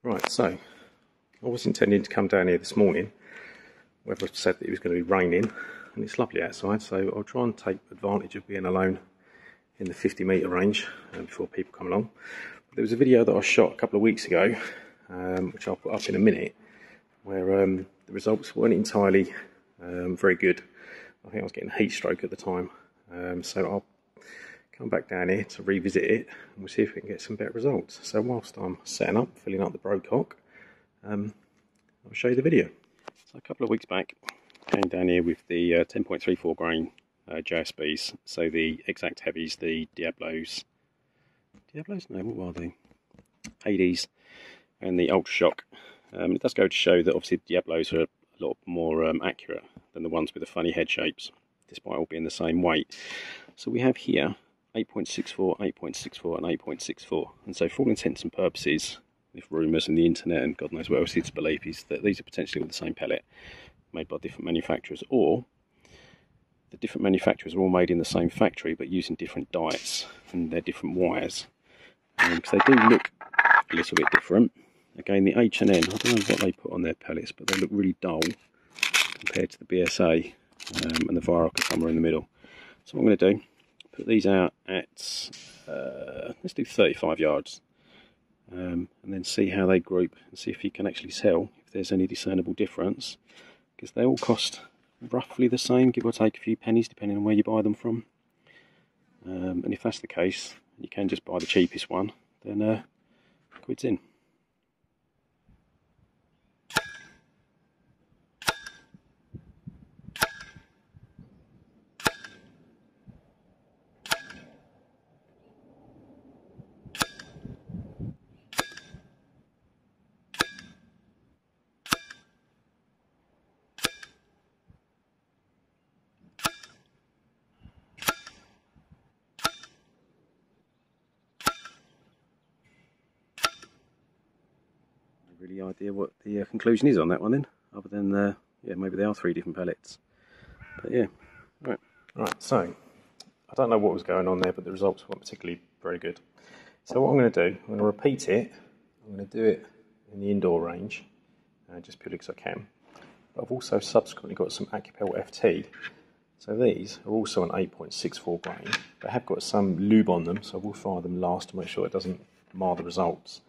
Right, so I was intending to come down here this morning. Weather said that it was going to be raining, and it's lovely outside, so I'll try and take advantage of being alone in the 50-metre range before people come along. But there was a video that I shot a couple of weeks ago, which I'll put up in a minute, where the results weren't entirely very good. I think I was getting heat stroke at the time, so I'll come back down here to revisit it, and we'll see if we can get some better results. So whilst I'm setting up, filling up the broadcock, I'll show you the video. So a couple of weeks back, came down here with the 10.34 grain JSBs, so the exact heavies, the Diablos, no, what were they? Hades, and the Ultra Shock. It does go to show that obviously the Diablos are a lot more accurate than the ones with the funny head shapes, despite all being the same weight. So we have here 8.64, 8.64 and 8.64, and so for all intents and purposes, if rumours and the internet and God knows what else is to believe, is that these are potentially all the same pellet made by different manufacturers, or the different manufacturers are all made in the same factory but using different diets and they're different wires, because they do look a little bit different. Again, the H&N, I don't know what they put on their pellets, but they look really dull compared to the BSA, and the Viroc are somewhere in the middle. So what I'm going to do, put these out at, let's do 35 yards, and then see how they group and see if you can actually tell if there's any discernible difference, because they all cost roughly the same, give or take a few pennies depending on where you buy them from. And if that's the case, you can just buy the cheapest one, then quid's in. Really idea what the conclusion is on that one then, other than yeah, maybe they are three different pellets, but yeah. Right, so I don't know what was going on there, but the results weren't particularly very good. So what I'm going to do, I'm going to repeat it. I'm going to do it in the indoor range, just purely because I can, but I've also subsequently got some Acupel FT. So these are also an 8.64 grain, but have got some lube on them, so I will fire them last to make sure it doesn't mar the results.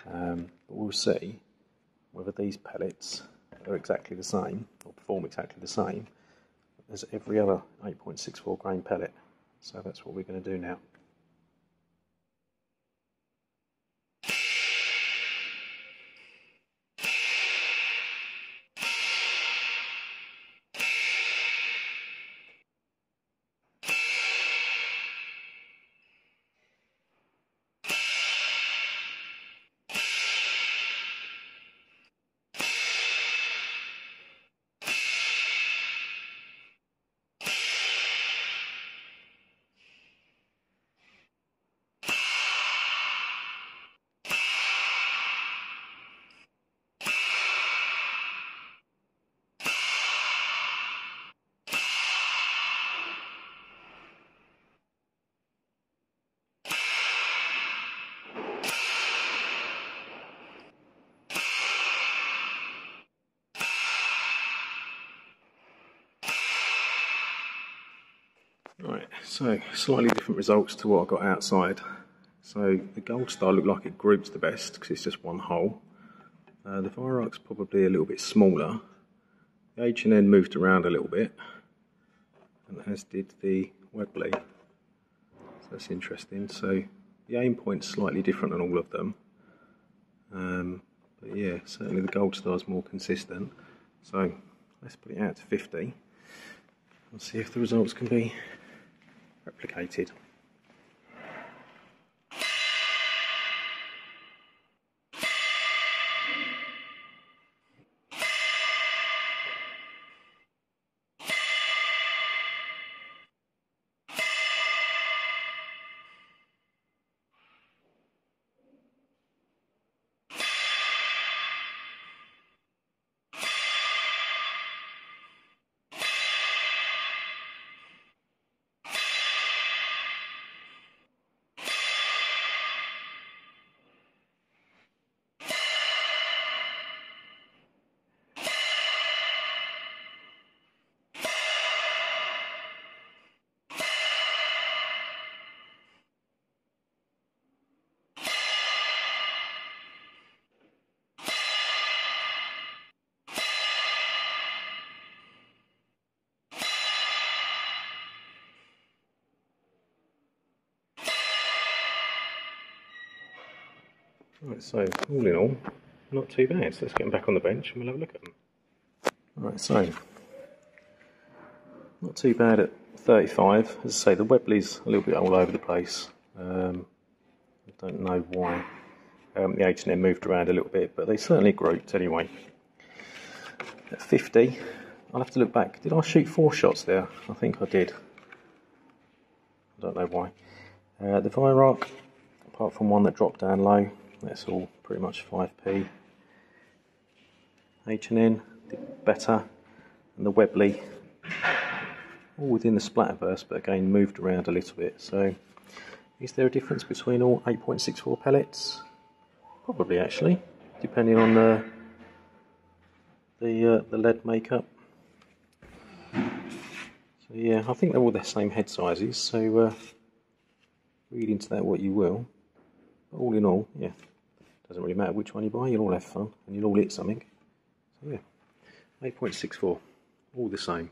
But we'll see whether these pellets are exactly the same, or perform exactly the same as every other 8.64 grain pellet. So that's what we're going to do now. Right, so slightly different results to what I got outside. So the Gold Star looked like it groups the best because it's just one hole. The Viroc's probably a little bit smaller. The H&N moved around a little bit, and as did the Webley. So that's interesting. So the aim point's slightly different on all of them. But yeah, certainly the Gold Star's more consistent. So let's put it out to 50 and see if the results can be replicated. Right, so all in all, not too bad. So let's get them back on the bench and we'll have a look at them. Right, so not too bad at 35. As I say, the Webley's a little bit all over the place. I don't know why. The H&M moved around a little bit, but they certainly grouped anyway. At 50, I'll have to look back. Did I shoot 4 shots there? I think I did. I don't know why. The Viroc, apart from one that dropped down low, that's all pretty much 5p. H&N did better, and the Webley, all within the splatterburst, but again moved around a little bit. So, is there a difference between all 8.64 pellets? Probably, actually, depending on the lead makeup. So yeah, I think they're all the same head sizes. So read into that what you will. But all in all, yeah, doesn't really matter which one you buy. You'll all have fun and you'll all hit something. So yeah, 8.64, all the same.